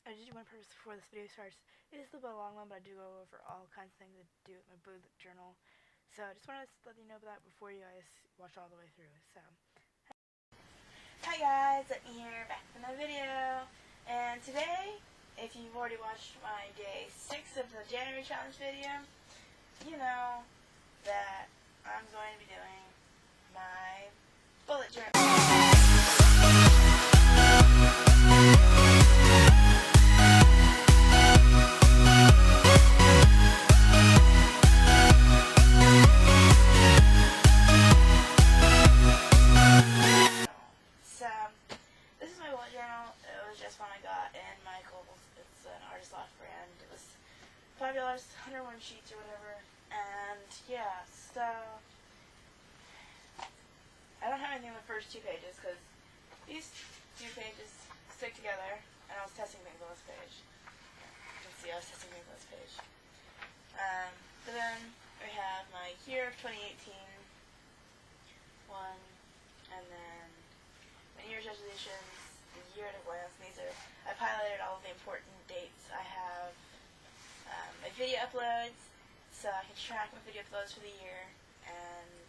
I did one purpose before this video starts. It is a little bit long one, but I do go over all kinds of things to do with my bullet journal. So I just wanted to let you know that before you guys watch all the way through. So, hi guys, Whitney here, back with another video. And today, if you've already watched my day 6 of the January challenge video, you know that I'm going to be doing my bullet journal. $5, 101 sheets or whatever, and yeah, so I don't have anything in the first 2 pages because these 2 pages stick together, and I was testing things on this page. You can see I was testing things on this page. But then we have my year of 2018 one, and then my New Year's resolutions, the year at a glance. These are, I've highlighted all of the important dates. I have my video uploads, so I can track my video uploads for the year, and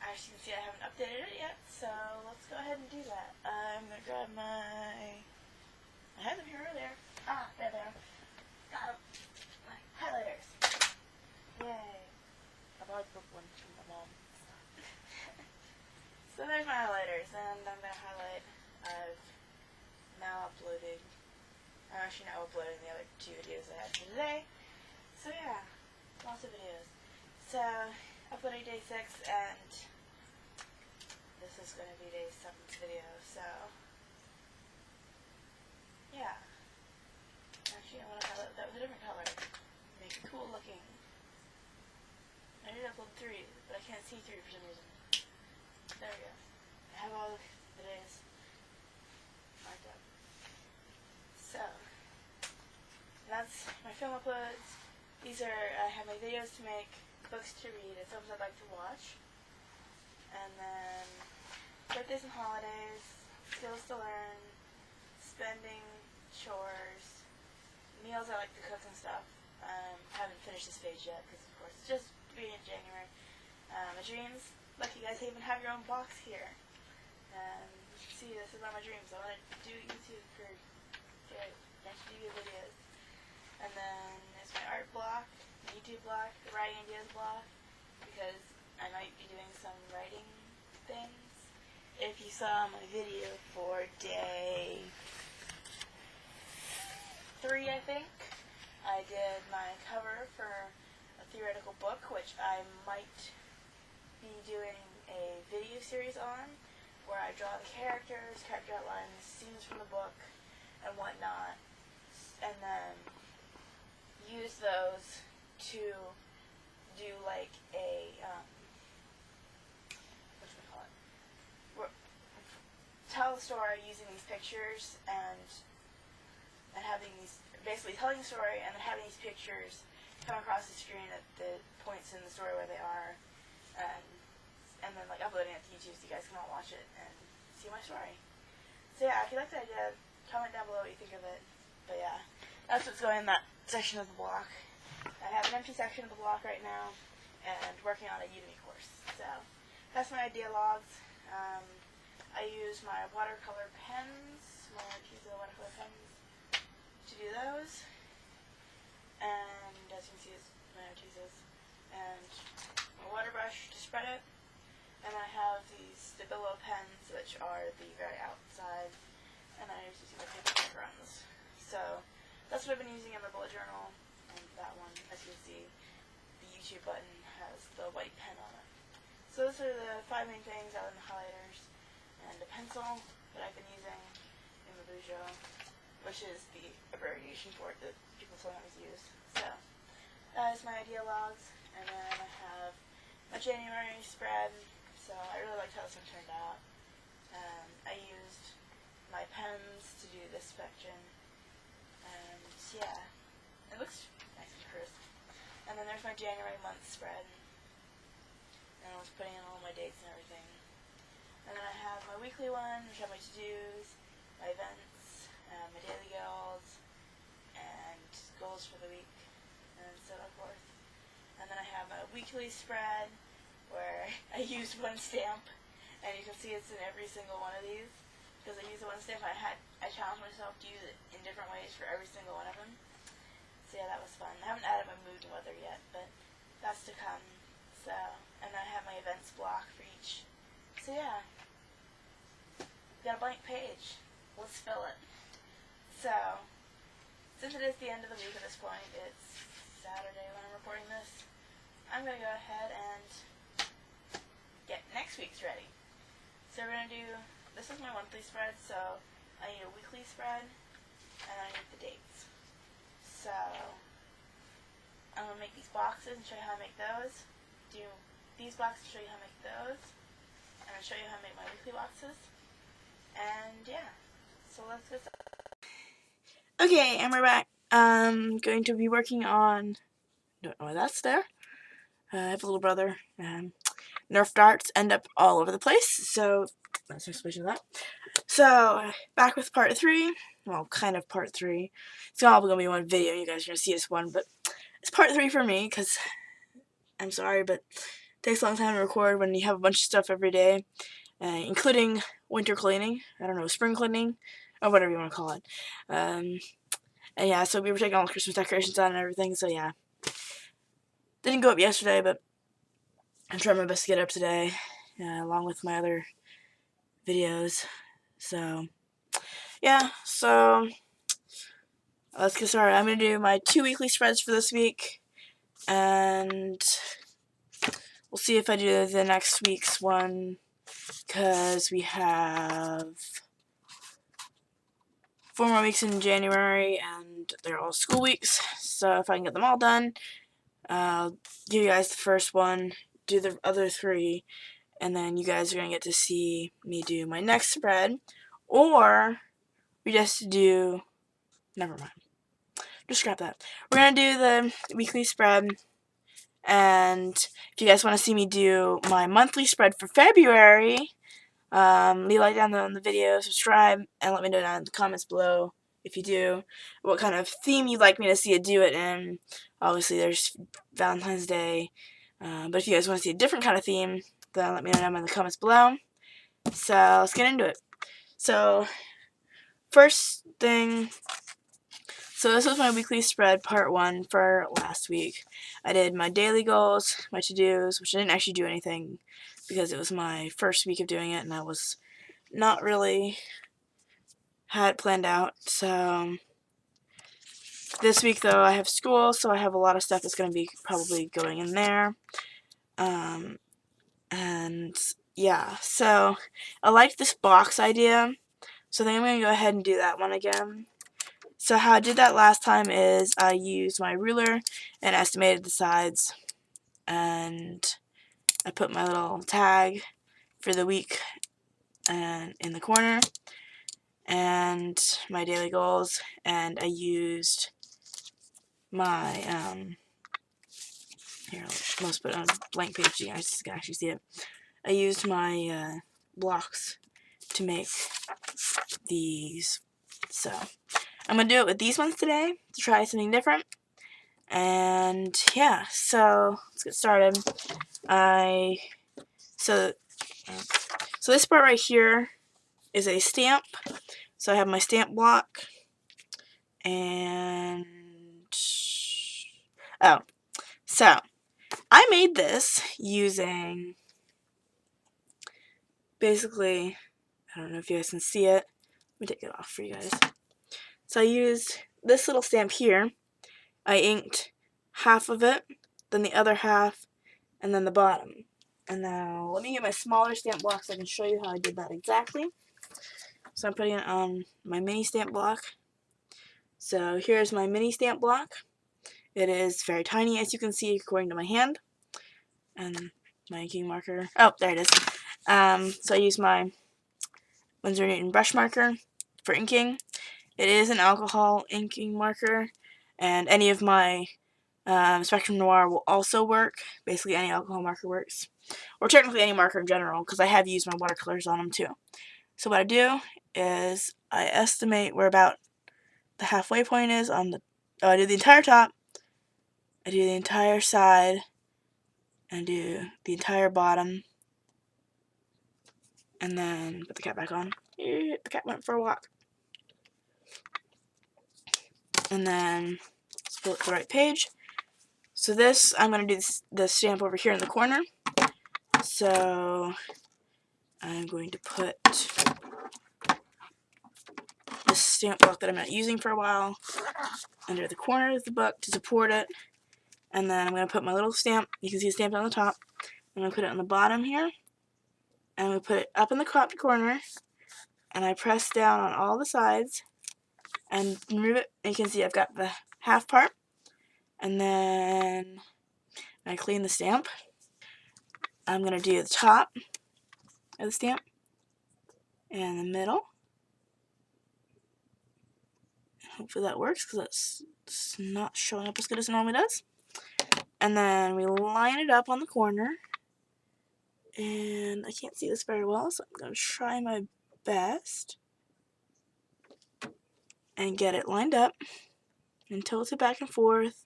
as you can see I haven't updated it yet, so let's go ahead and do that. I'm going to grab I had them here earlier. There they are. Got them. My highlighters. Yay. I borrowed the book one from my mom. So there's my highlighters, and I'm going to highlight. I've now uploaded. I'm actually now uploading the other 2 videos I had for today. So yeah, lots of videos. So, uploading day 6, and this is going to be day 7's video, so yeah. Actually, I want to highlight that with a different color. Make it cool looking. I did upload 3, but I can't see 3 for some reason. There we go. I have all the days marked up. So, that's my film uploads. These are, I have my videos to make, books to read, and films I'd like to watch. And then, birthdays and holidays, skills to learn, spending, chores, meals I like to cook and stuff. Haven't finished this page yet, because of course it's just beginning of January. My dreams, look, you guys even have your own box here. You can see this is one of my dreams. I want to do YouTube for YouTube videos. And then there's my art block, my YouTube block, the writing ideas block, because I might be doing some writing things. If you saw my video for day 3, I think, I did my cover for a theoretical book, which I might be doing a video series on, where I draw the characters, character outlines, scenes from the book, and whatnot, and then use those to do like a tell a story using these pictures and having these, basically telling a story and then having these pictures come across the screen at the points in the story where they are, and then like uploading it to YouTube so you guys can all watch it and see my story. So yeah, if you like the idea, comment down below what you think of it. But yeah, that's what's going in that section of the block. I have an empty section of the block right now, and working on a Udemy course. So that's my idea logs. I use my watercolor pens, my Arteza watercolor pens, to do those. And as you can see, it's my Artezas. And my water brush to spread it. And I have these Stabilo pens, which are the very outside. And I use my paper runs. So that's what I've been using in my bullet journal. And that one, as you can see, the YouTube button has the white pen on it. So those are the 5 main things other than the highlighters. And a pencil that I've been using in the Bujo, which is the abbreviation for it that people sometimes use. So that is my idea logs. And then I have my January spread. So I really liked how this one turned out. I used my pens to do this section. And yeah, it looks nice and crisp. And then there's my January month spread. And I was putting in all my dates and everything. And then I have my weekly one, which have my to-dos, my events, my daily go, weekly spread where I used one stamp, and you can see it's in every single one of these. Because I used the one stamp, I challenged myself to use it in different ways for every single one of them. So yeah, that was fun. I haven't added my mood and weather yet, but that's to come. So, and then I have my events block for each. So yeah, got a blank page. Let's fill it. So, since it is the end of the week at this point, it's Saturday when I'm recording this, I'm going to go ahead and get next week's ready. So we're going to do, this is my monthly spread, so I need a weekly spread, and I need the dates. So, I'm going to make these boxes and show you how to make those. Do these boxes, show you how to make those. I'm going to show you how to make my weekly boxes. And yeah, so let's get started. Okay, and we're back. I'm going to be working on, don't know why that's there. I have a little brother. Nerf darts end up all over the place, so that's an explanation of that. So, back with part 3. Well, kind of part 3. It's all going to be one video, you guys are going to see this one, but it's part 3 for me, because I'm sorry, but it takes a long time to record when you have a bunch of stuff every day, including winter cleaning, I don't know, spring cleaning, or whatever you want to call it. And yeah, so we were taking all the Christmas decorations out and everything, so yeah. Didn't go up yesterday, but I'm trying my best to get it up today, along with my other videos. So, yeah, so let's get started. I'm going to do my 2 weekly spreads for this week, and we'll see if I do the next week's one, because we have 4 more weeks in January, and they're all school weeks, so if I can get them all done, I'll give you guys the first one, do the other 3, and then you guys are going to get to see me do my next spread, or we just do, never mind, just scrap that. We're going to do the weekly spread, and if you guys want to see me do my monthly spread for February, leave a like down on the video, subscribe, and let me know down in the comments below, if you do, what kind of theme you'd like me to see it do it in. Obviously there's Valentine's Day, but if you guys want to see a different kind of theme, then let me know down in the comments below. So let's get into it. So first thing, so this was my weekly spread part 1 for last week. I did my daily goals, my to-dos, which I didn't actually do anything because it was my first week of doing it and I was not really had it planned out. So this week though I have school, so I have a lot of stuff that's going to be probably going in there. And yeah, so I liked this box idea, so I think I'm going to go ahead and do that one again. So how I did that last time is I used my ruler and estimated the sides, and I put my little tag for the week and in the corner, and my daily goals, and I used my here, let's put it on a blank page so you guys can actually see it. I used my blocks to make these, so I'm gonna do it with these ones today to try something different. And yeah, so let's get started. So this part right here is a stamp. So I have my stamp block, and so I made this using basically, I don't know if you guys can see it. Let me take it off for you guys. So I used this little stamp here. I inked half of it, then the other half, and then the bottom. And now let me get my smaller stamp block so I can show you how I did that exactly. So I'm putting it on my mini stamp block. So here's my mini stamp block. It is very tiny, as you can see, according to my hand. And my inking marker. Oh, there it is. So I use my Winsor & Newton brush marker for inking. It is an alcohol inking marker, and any of my Spectrum Noir will also work. Basically any alcohol marker works. Or technically any marker in general, because I have used my watercolors on them too. So what I do is I estimate where about the halfway point is on the, I do the entire top, I do the entire side, and do the entire bottom, and then put the cap back on. The cat went for a walk. And then split the right page. So this, I'm going to do the stamp over here in the corner. So I'm going to put this stamp block that I'm not using for a while under the corner of the book to support it. And then I'm going to put my little stamp, you can see the stamp on the top. I'm going to put it on the bottom here. And I'm going to put it up in the cropped corner. And I press down on all the sides and remove it. And you can see I've got the half part. And then I clean the stamp. I'm going to do the top of the stamp and the middle. Hopefully that works because it's not showing up as good as it normally does. And then we line it up on the corner. And I can't see this very well, so I'm going to try my best and get it lined up and tilt it back and forth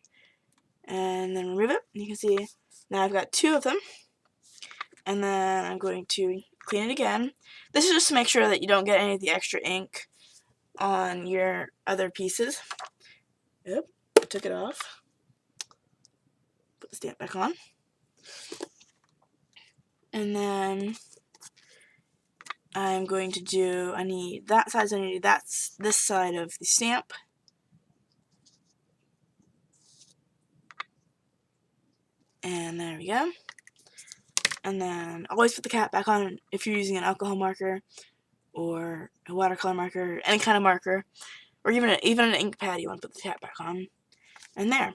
and then remove it. You can see now I've got two of them. And then I'm going to clean it again. This is just to make sure that you don't get any of the extra ink on your other pieces. Yep, I took it off. Put the stamp back on. And then I'm going to do, I need that side, so I need this side of the stamp. And there we go. And then always put the cap back on if you're using an alcohol marker or a watercolor marker, any kind of marker, or even an ink pad, you want to put the cap back on. And there.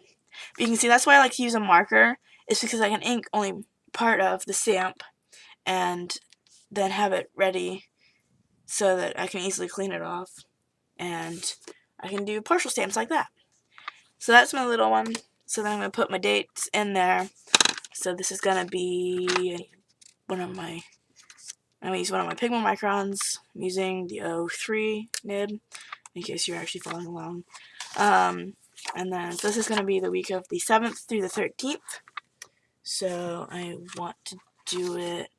But you can see that's why I like to use a marker, is because I can ink only part of the stamp and then have it ready so that I can easily clean it off. And I can do partial stamps like that. So that's my little one. So then I'm going to put my dates in there. So this is going to be I'm going to use one of my Pigment microns. I'm using the 03 nib, in case you're actually following along. And then this is going to be the week of the 7th through the 13th. So I want to do it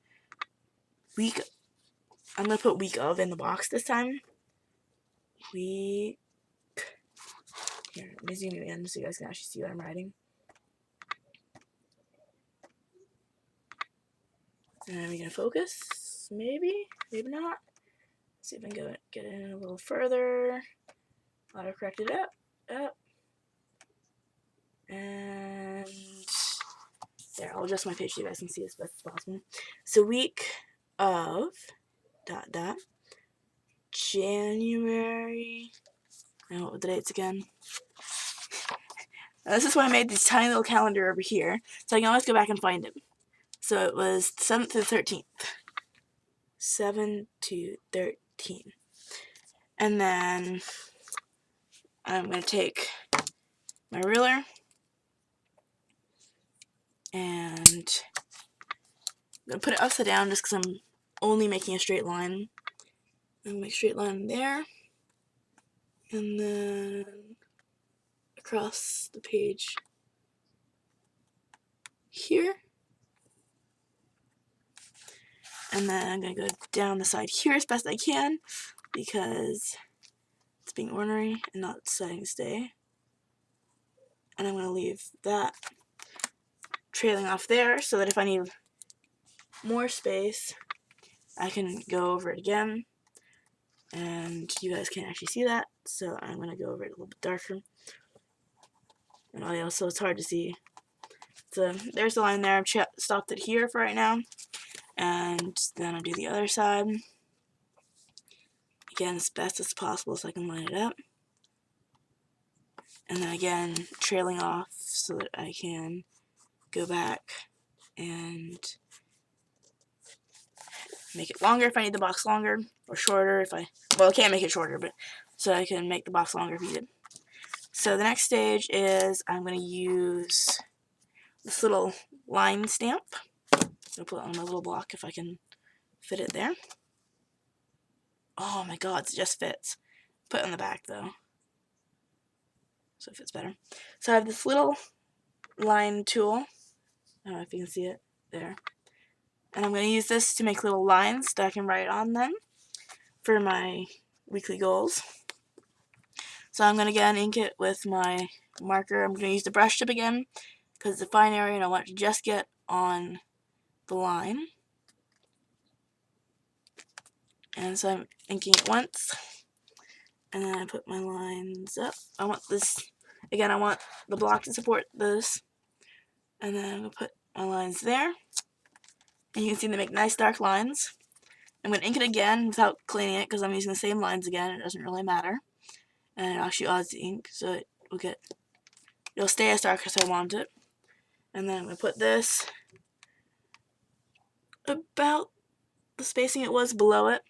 I'm going to put week of in the box this time. Here, let me zoom you in so you guys can actually see what I'm writing. And we're going to focus. Maybe not. Let's see if I can get it in a little further. Autocorrect it up. And there, I'll adjust my page so you guys can see as best as possible. So week of ... January. And what were the dates again? Now, this is why I made this tiny little calendar over here, so I can always go back and find it. So it was 7th to 13th. 7 to 13. And then I'm going to take my ruler and I'm going to put it upside down just because I'm only making a straight line. I'm going to make a straight line there. And then across the page here. And then I'm going to go down the side here as best I can because it's being ornery and not setting to stay. And I'm going to leave that trailing off there so that if I need more space, I can go over it again. And you guys can't actually see that, so I'm going to go over it a little bit darker. And also it's hard to see. So there's the line there. I've stopped it here for right now. And then I'll do the other side. Again, as best as possible so I can line it up. And then again, trailing off so that I can go back and make it longer if I need the box longer, or shorter if I can't make it shorter, but so I can make the box longer if needed. So the next stage is I'm going to use this little line stamp. I'll put it on my little block if I can fit it there. Oh my god, it just fits. Put it on the back though, so it fits better. So I have this little line tool, I don't know if you can see it there. And I'm going to use this to make little lines that I can write on them for my weekly goals. So I'm going to again ink it with my marker. I'm going to use the brush tip again because it's a fine area and I want it to just get on the line. And so I'm inking it once. And then I put my lines up. I want this, again, I want the block to support this. And then I'm going to put my lines there. And you can see they make nice dark lines. I'm going to ink it again without cleaning it because I'm using the same lines again. It doesn't really matter. And it actually adds the ink, so it will get, it'll stay as dark as I want it. And then I'm going to put this about the spacing it was below it.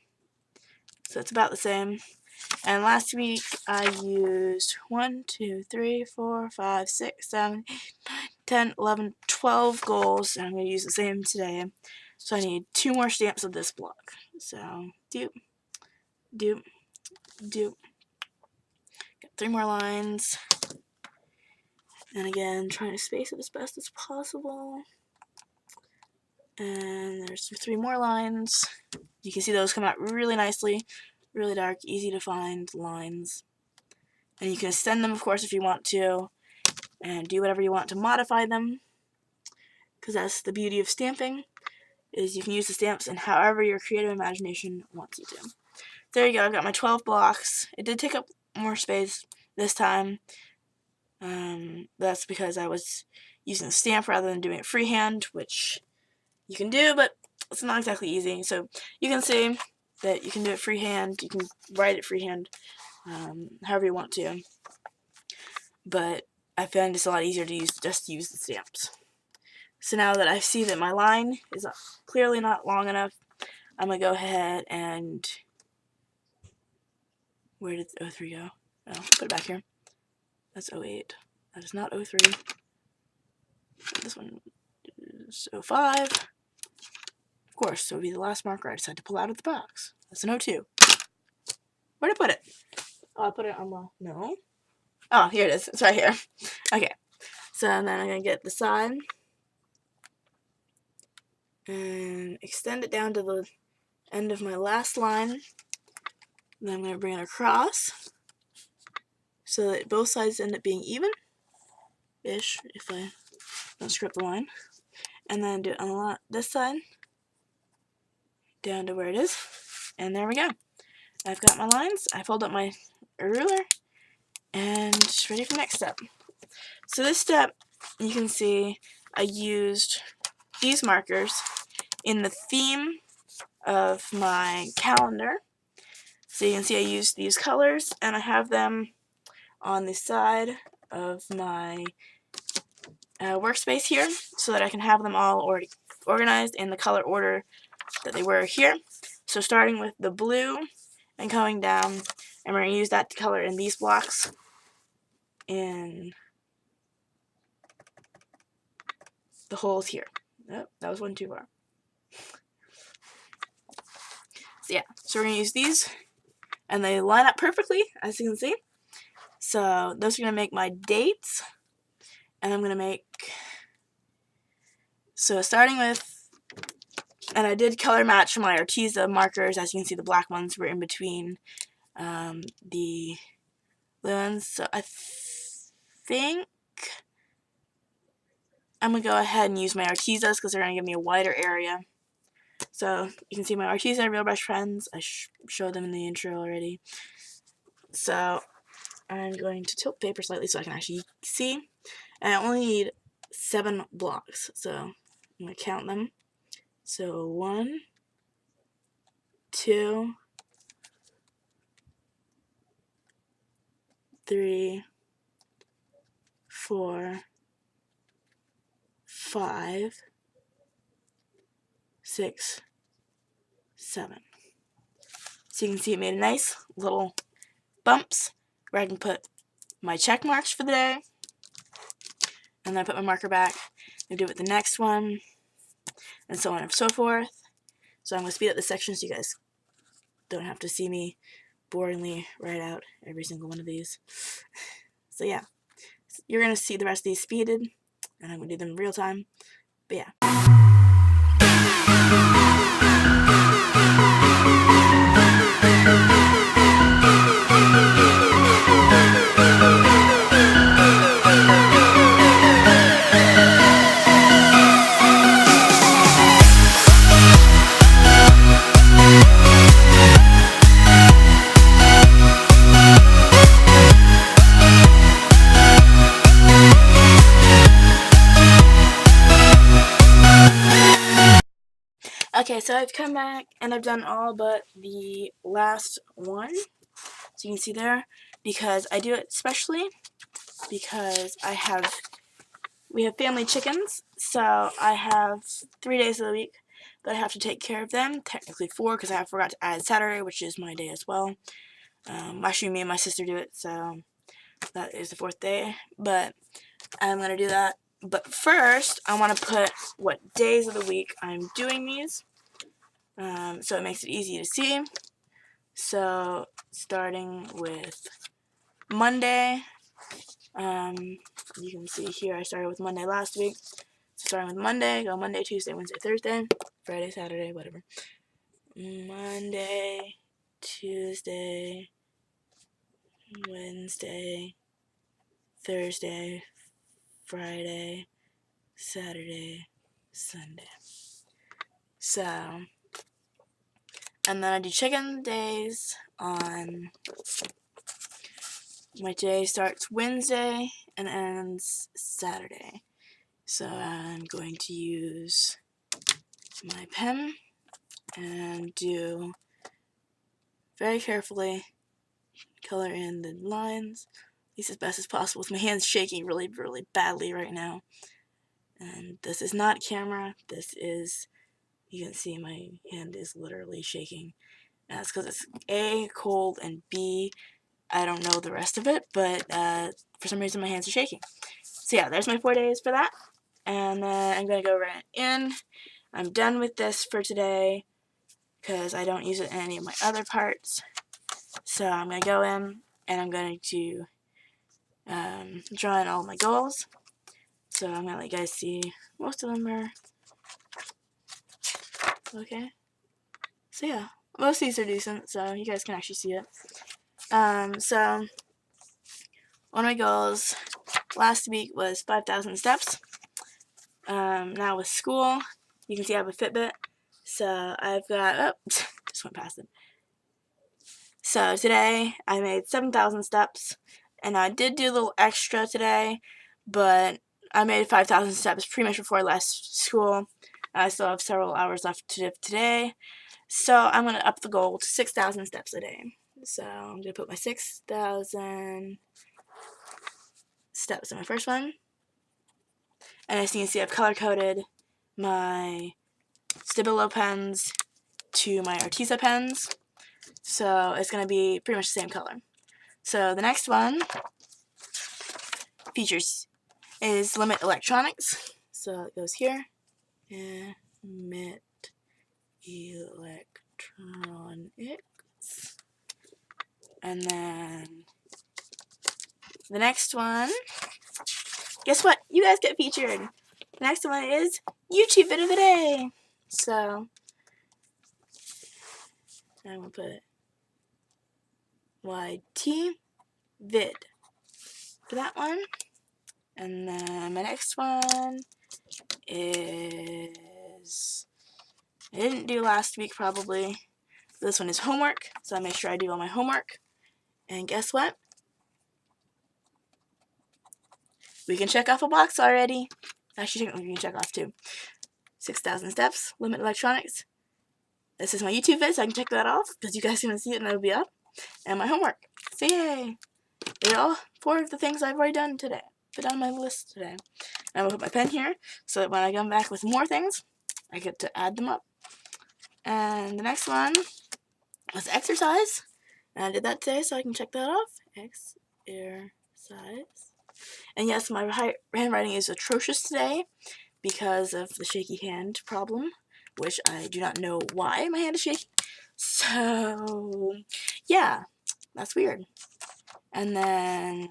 So it's about the same. And last week I used 1, 2, 3, 4, 5, 6, 7, 8, 9, 10, 11, 12 goals. And I'm going to use the same today. So I need 2 more stamps of this block. So, doop, doop, doop. Got 3 more lines. And again, trying to space it as best as possible. And there's 3 more lines. You can see those come out really nicely. Really dark, easy to find lines. And you can extend them, of course, if you want to. And do whatever you want to modify them. Because that's the beauty of stamping, is you can use the stamps in however your creative imagination wants you to. There you go, I've got my 12 blocks. It did take up more space this time. That's because I was using the stamp rather than doing it freehand, which you can do, but it's not exactly easy. So you can see that you can do it freehand, you can write it freehand, however you want to. But I find it's a lot easier to use just to use the stamps. So now that I see that my line is clearly not long enough, I'm going to go ahead and, where did 03 go? Oh, put it back here. That's 08. That is not 03. This one is 05. Of course, so it would be the last marker I decided to pull out of the box. That's an 02. Where'd I put it? Oh, I put it on the, no. Oh, here it is. It's right here. Okay. So then I'm going to get the side and extend it down to the end of my last line. Then I'm going to bring it across so that both sides end up being even-ish if I don't screw up the line. And then do it on this side down to where it is. And there we go. I've got my lines. I fold up my ruler and ready for the next step. So this step, you can see I used these markers in the theme of my calendar. So you can see I used these colors and I have them on the side of my workspace here so that I can have them all already organized in the color order that they were here. So starting with the blue and going down, and we're going to use that to color in these blocks in the holes here. Oh, that was one too far. So yeah, so we're going to use these, and they line up perfectly, as you can see. So those are going to make my dates, and I'm going to make, so starting with, and I did color match my Arteza markers. As you can see, the black ones were in between the blue ones. So I think I'm going to go ahead and use my Artezas because they're going to give me a wider area. So you can see my Arteza Real Brush friends. I showed them in the intro already. So I'm going to tilt paper slightly so I can actually see. And I only need 7 blocks. So I'm going to count them. So 1, 2, 3, 4, 5, 6, 7. So you can see it made a nice little bumps where I can put my check marks for the day. And then I put my marker back and do it with the next one, and so on and so forth. So I'm going to speed up the section so you guys don't have to see me boringly write out every single one of these. So yeah, you're going to see the rest of these speeded, and I'm going to do them in real time. But yeah. Okay, so I've come back and I've done all but the last one, so you can see there, because I do it especially because we have family chickens, so I have 3 days of the week that I have to take care of them, technically 4 because I forgot to add Saturday, which is my day as well. Actually, me and my sister do it, so that is the 4th day, but I'm going to do that. But first, I want to put what days of the week I'm doing these, so it makes it easy to see. So, starting with Monday, you can see here I started with Monday last week. So starting with Monday, go Monday, Tuesday, Wednesday, Thursday, Friday, Saturday, whatever. Monday, Tuesday, Wednesday, Thursday, Friday, Saturday, Sunday. So, and then I do chicken days on, my day starts Wednesday and ends Saturday. So I'm going to use my pen and do very carefully color in the lines, at least as best as possible, with my hands shaking really, really badly right now. And this is not camera, this is, you can see my hand is literally shaking. And that's because it's A, cold, and B, I don't know the rest of it, but for some reason my hands are shaking. So yeah, there's my 4 days for that. And then I'm going to go right in. I'm done with this for today because I don't use it in any of my other parts. So I'm going to go in and I'm going to draw in all my goals. So I'm going to let you guys see. Most of them are okay. So yeah, most of these are decent, so you guys can actually see it. So one of my goals last week was 5,000 steps. Now with school, you can see I have a Fitbit. So I've got, just went past it. So today I made 7,000 steps, and I did do a little extra today, but I made 5,000 steps pretty much before I left school. I still have several hours left to do today, so I'm going to up the goal to 6,000 steps a day. So I'm going to put my 6,000 steps in my first one, and as you can see I've color-coded my Stabilo pens to my Arteza pens, so it's going to be pretty much the same color. So the next one features is limit electronics. So it goes here. Limit electronics. And then the next one, guess what? You guys get featured. The next one is YouTube Vid of the Day. So I'm going to put YT Vid for that one. And then my next one is, I didn't do last week probably. This one is homework, so I make sure I do all my homework. And guess what? We can check off a box already. Actually, technically we can check off 2. 6,000 steps, limit electronics. This is my YouTube vid, so I can check that off because you guys can see it and it'll be up. And my homework. So yay! They're all 4 of the things I've already done today. Put on my list today. And I'm going to put my pen here so that when I come back with more things, I get to add them up. And the next one was exercise. And I did that today, so I can check that off. Exercise. And yes, my handwriting is atrocious today because of the shaky hand problem, which I do not know why my hand is shaky. So, yeah, that's weird. And then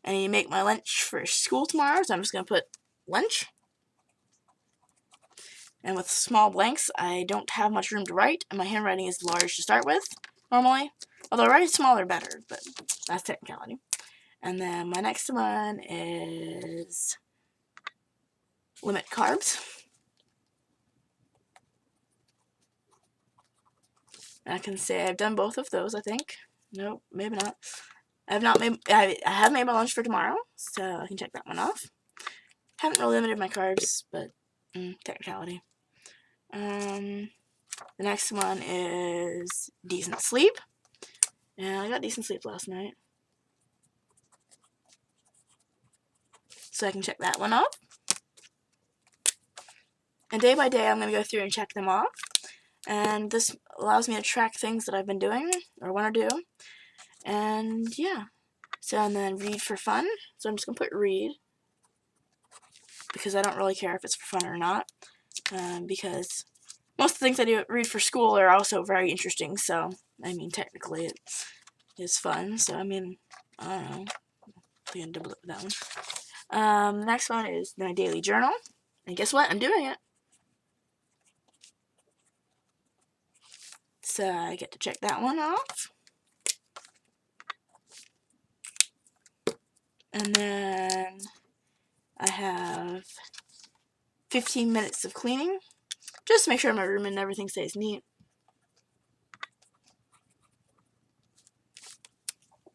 I need to make my lunch for school tomorrow, so I'm just going to put lunch. And with small blanks, I don't have much room to write, and my handwriting is large to start with, normally. Although writing smaller better, but that's technicality. And then my next one is limit carbs. And I can say I've done both of those, I think. Nope, maybe not. I have made my lunch for tomorrow, so I can check that one off. Haven't really limited my carbs, but technicality. The next one is decent sleep. And I got decent sleep last night, so I can check that one off. And day by day, I'm going to go through and check them off. And this allows me to track things that I've been doing or want to do. And yeah. So, and then read for fun. So I'm just going to put read, because I don't really care if it's for fun or not. Because most of the things I do read for school are also very interesting. So, I mean, technically it is fun. So, I mean, I don't know. I'm going to double it with that one. The next one is my daily journal. And guess what? I'm doing it. So I get to check that one off. And then I have 15 minutes of cleaning, just to make sure my room and everything stays neat.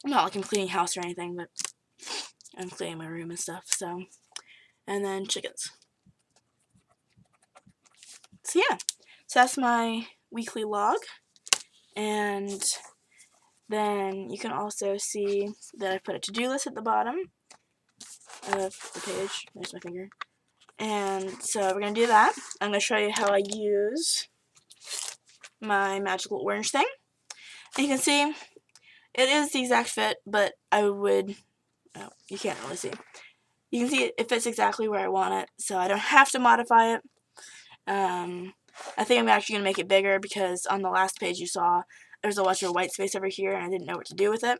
Not like I'm cleaning house or anything, but I'm cleaning my room and stuff. So, and then chickens. So yeah, so that's my weekly log. And then you can also see that I put a to-do list at the bottom of the page. There's my finger. And so we're going to do that. I'm going to show you how I use my magical orange thing. And you can see it is the exact fit, but I would, oh, you can't really see. You can see it fits exactly where I want it, so I don't have to modify it. I think I'm actually going to make it bigger, because on the last page you saw there's a bunch of white space over here and I didn't know what to do with it.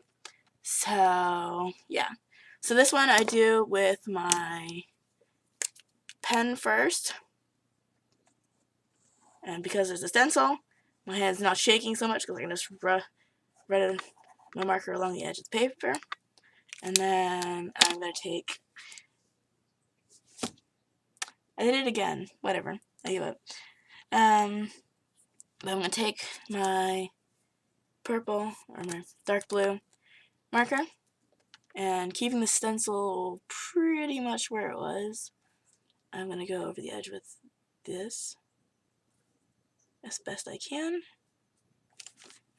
So, yeah. So this one I do with my pen first. And because there's a stencil, my hand's not shaking so much because I can just run my marker along the edge of the paper. And then I'm going to take, I did it again, whatever, I give up. I'm going to take my purple, or my dark blue marker, and keeping the stencil pretty much where it was, I'm going to go over the edge with this as best I can,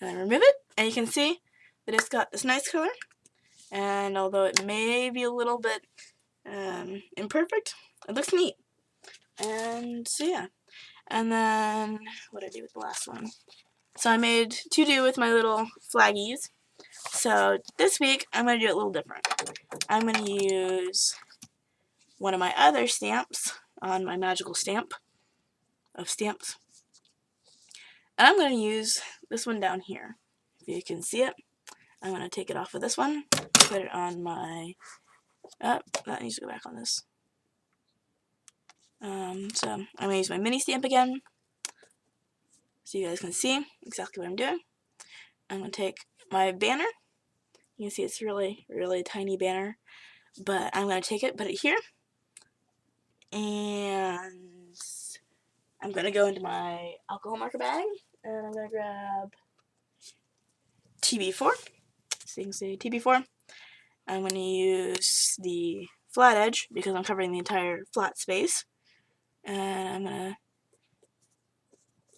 and then remove it, and you can see that it's got this nice color, and although it may be a little bit imperfect, it looks neat. And so yeah, and then what did I do with the last one? So I made to do with my little flaggies. So this week I'm going to do it a little different. I'm going to use one of my other stamps on my magical stamp of stamps. And I'm going to use this one down here. If you can see it, I'm going to take it off of this one, put it on my, oh, that needs to go back on this. So I'm going to use my mini stamp again, so you guys can see exactly what I'm doing. I'm going to take my banner. You can see it's really, really tiny banner, but I'm going to take it, put it here, and I'm going to go into my alcohol marker bag, and I'm going to grab TB4, so you can see TB4. I'm going to use the flat edge because I'm covering the entire flat space, and I'm going to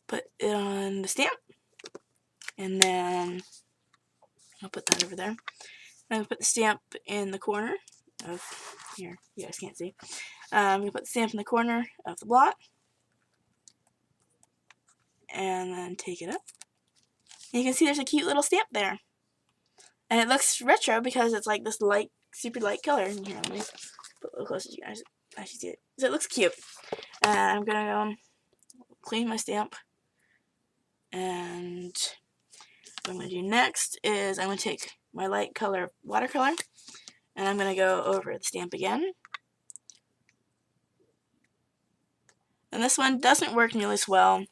put it on the stamp, and then I'll put that over there. I'm going to put the stamp in the corner of, here, you guys can't see. I'm going to put the stamp in the corner of the block, and then take it up. And you can see there's a cute little stamp there. And it looks retro because it's like this light, super light color. Here, let me put a little closer so you guys actually see it. So it looks cute. And I'm going to go clean my stamp. And what I'm going to do next is I'm going to take my light color watercolor, and I'm going to go over the stamp again. And this one doesn't work nearly as well,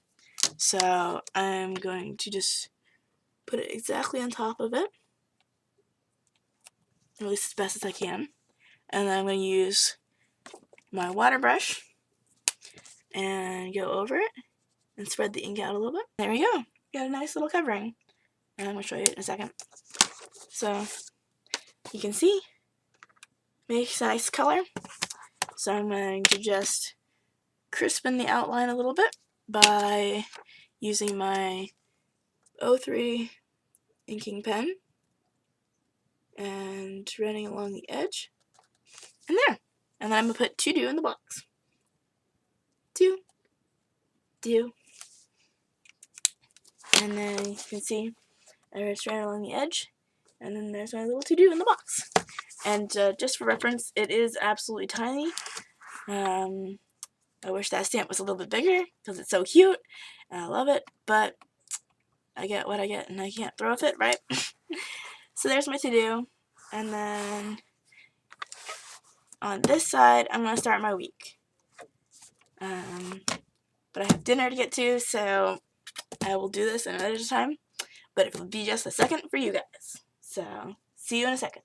so I'm going to just put it exactly on top of it, at least as best as I can. And then I'm going to use my water brush and go over it and spread the ink out a little bit. There we go. Got a nice little covering. And I'm going to show you it in a second. So you can see, makes a nice color. So I'm going to just crispen the outline a little bit by using my 03 inking pen and running along the edge. And there. And then I'm going to put to do in the box. Do. And then you can see I just ran along the edge. And then there's my little to do in the box. And just for reference, it is absolutely tiny. I wish that stamp was a little bit bigger because it's so cute and I love it, but I get what I get and I can't throw a fit, right? So there's my to-do. And then on this side, I'm going to start my week. But I have dinner to get to, so I will do this another time. But it will be just a second for you guys. So see you in a second.